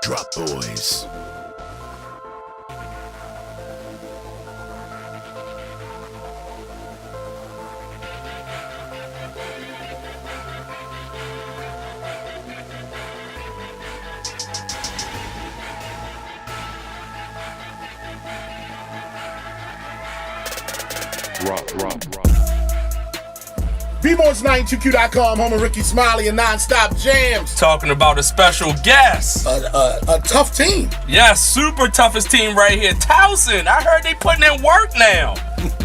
Drop Boys. Drop. Bmore92q.com, home of Ricky Smiley and Non-Stop Jams. Talking about a special guest. A tough team. Yes, super toughest team right here. Towson. I heard they putting in work now.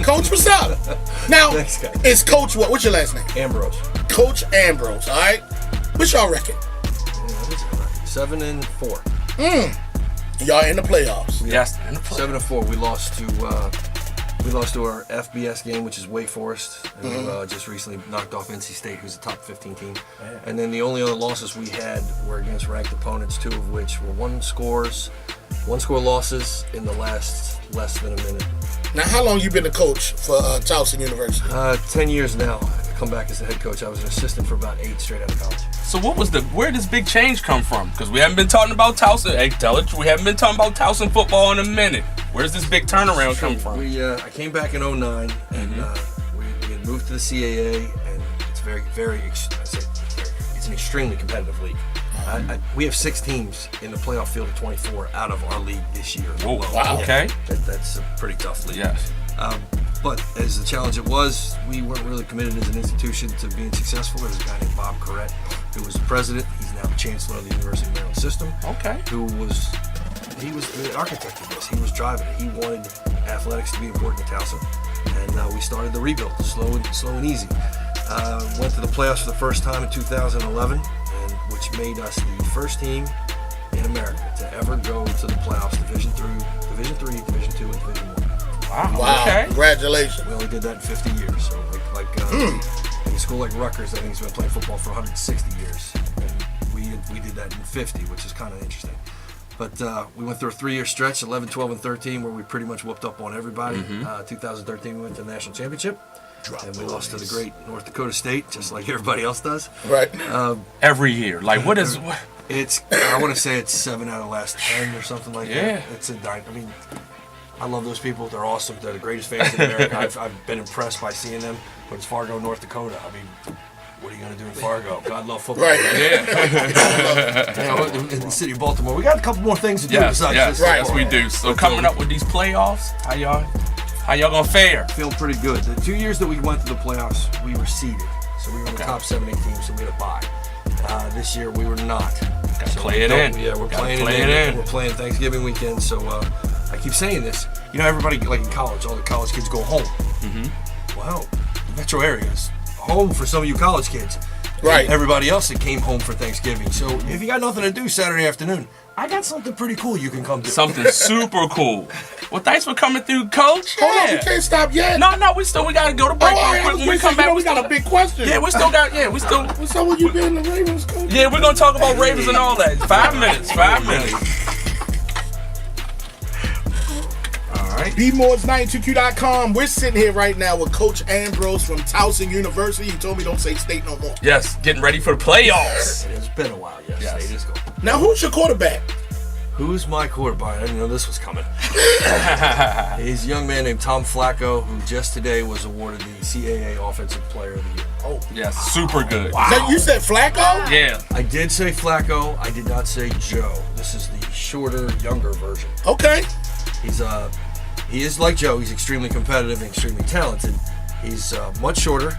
Coach, what's up? Now, Thanks, guys. it's Coach what? What's your last name? Ambrose. Coach Ambrose, all right? What's y'all reckon? 7-4. Y'all in the playoffs. Yes, in the play. 7-4. We lost to our FBS game, which is Wake Forest, and we just recently knocked off NC State, who's a top 15 team. And then the only other losses we had were against ranked opponents, two of which were one-score losses in the last less than a minute. Now, how long you been a coach for Towson University? 10 years now. I come back as the head coach. I was an assistant for about 8 straight out of college. So where did this big change come from? Because we haven't been talking about Towson. Hey, we haven't been talking about Towson football in a minute. Where's this big turnaround come from? I came back in 09, and we had moved to the CAA, and it's it's an extremely competitive league. We have 6 teams in the playoff field of 24 out of our league this year. Whoa, wow. Okay. That's a pretty tough league. Yes. But as the challenge it was, we weren't really committed as an institution to being successful. There was a guy named Bob Corrett, who was the president. He's now the chancellor of the University of Maryland system. Okay. He was the architect of this. He was driving it. He wanted athletics to be important at Towson. And we started the rebuild, slow and easy. Went to the playoffs for the first time in 2011, which made us the first team in America to ever go to the playoffs, Division 3, Division 2, and Division 1. Wow. Okay. Congratulations. We only did that in 50 years. So like a school like Rutgers, I think, has been playing football for 160 years. And we did that in 50, which is kind of interesting. But we went through a 3-year stretch, 11, 12, and 13, where we pretty much whooped up on everybody. 2013, we went to the national championship. And we lost to the great North Dakota State, just like everybody else does. Right. Every year. Like, what is... I want to say it's 7 out of the last 10 or something like that. It's I mean, I love those people. They're awesome. They're the greatest fans in America. I've been impressed by seeing them. But it's Fargo, North Dakota. I mean, what are you going to do in Fargo? God love football. Right. Yeah. In the city of Baltimore, we got a couple more things to do besides this. Yes, we do. So coming up with these playoffs, how y'all gonna fare? Feel pretty good. The 2 years that we went to the playoffs, we were seeded. So we were in the top 7, 8 teams, so we had a bye. This year, we were not. Gotta play it in. Yeah, we're playing it in. We're playing Thanksgiving weekend, so I keep saying this. You know, everybody, like in college, all the college kids go home. Well, the metro area is home for some of you college kids. Right. And everybody else that came home for Thanksgiving. So if you got nothing to do Saturday afternoon, I got something pretty cool you can come to. Something super cool. Well, thanks for coming through, Coach. Hold on, we can't stop yet. No, we gotta go to break real quick. When we come back, we got a big question. Yeah, we still. What's up with you being the Ravens coach? Yeah, we're gonna talk about Ravens and all that. 5 minutes. All right. Bmores92q.com. We're sitting here right now with Coach Ambrose from Towson University. He told me don't say state no more. Yes, getting ready for the playoffs. It's been a while, yes. State is going. Now, who's your quarterback? Who's my quarterback? I didn't know this was coming. He's a young man named Tom Flacco, who just today was awarded the CAA Offensive Player of the Year. Oh, yes, super good. Wow. Now, you said Flacco? Yeah. I did say Flacco. I did not say Joe. This is the shorter, younger version. Okay. He is like Joe. He's extremely competitive and extremely talented. He's much shorter,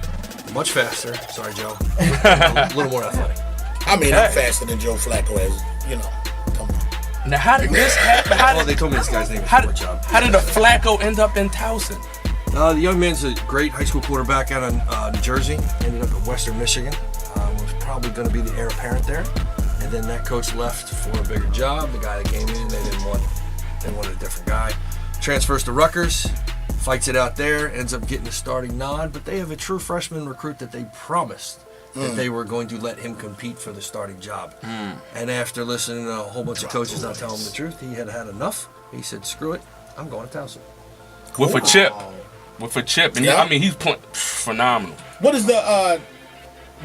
much faster. Sorry, Joe. A little more athletic. I mean, I'm faster than Joe Flacco, as you know. Come on. Now, how did this happen? They told me this guy's name was Job. How did a Flacco end up in Towson? The young man's a great high school quarterback out of New Jersey. Ended up at Western Michigan. Was probably going to be the heir apparent there. And then that coach left for a bigger job. The guy that came in, they wanted a different guy. Transfers to Rutgers, fights it out there, ends up getting a starting nod. But they have a true freshman recruit that they promised that they were going to let him compete for the starting job. And after listening to a whole bunch of coaches not telling him the truth, he had had enough. He said, screw it, I'm going to Towson. With a chip. And he's playing phenomenal. What is the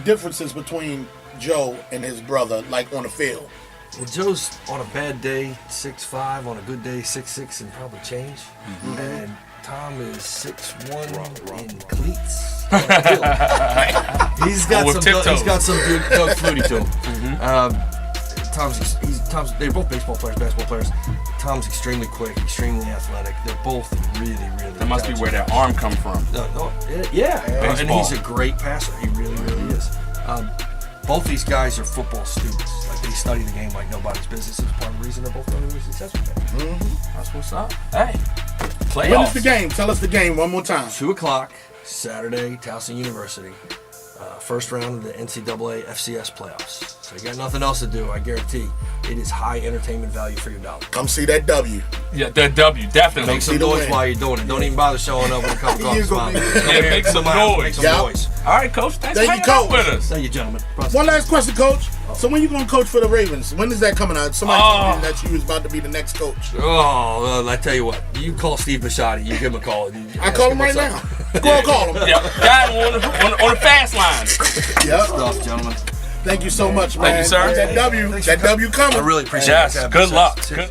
differences between Joe and his brother, like on the field? Well, Joe's on a bad day 6'5", on a good day 6'6", and probably change. And Tom is 6'1" in cleats. He's got some Doug Flutie to him. They're both baseball players, basketball players. Tom's extremely quick, extremely athletic. They're both really That must be where that arm come from. Yeah. And Baseball. he's a great passer. He really, really is. Both these guys are football students. Like, they study the game like nobody's business. It's part of the reason they're both really successful. That's what's up. Hey, playoffs. When is the game? Tell us the game one more time. 2:00 Saturday, Towson University. First round of the NCAA FCS playoffs. So you got nothing else to do. I guarantee it is high entertainment value for your dollar. Come see that W. Yeah, that W, definitely. Make some noise while you're doing it. Don't even bother showing up with a cup of coffee. Yeah, make some noise. Make some noise. All right, Coach. Thanks Thank for you, hanging out Coach. with us. Thank you, gentlemen. One last question, Coach. So when you going to coach for the Ravens? When is that coming out? Somebody told me that you was about to be the next coach. Oh, well, I tell you what. You call Steve Bisciotti. You give him a call. I call him right now. Go and call him. Yeah, got him on the fast line. Yep. Stuff, gentlemen. Thank you so much, man. Thank you, sir. That W coming. I really appreciate it. Yes, good luck. Good.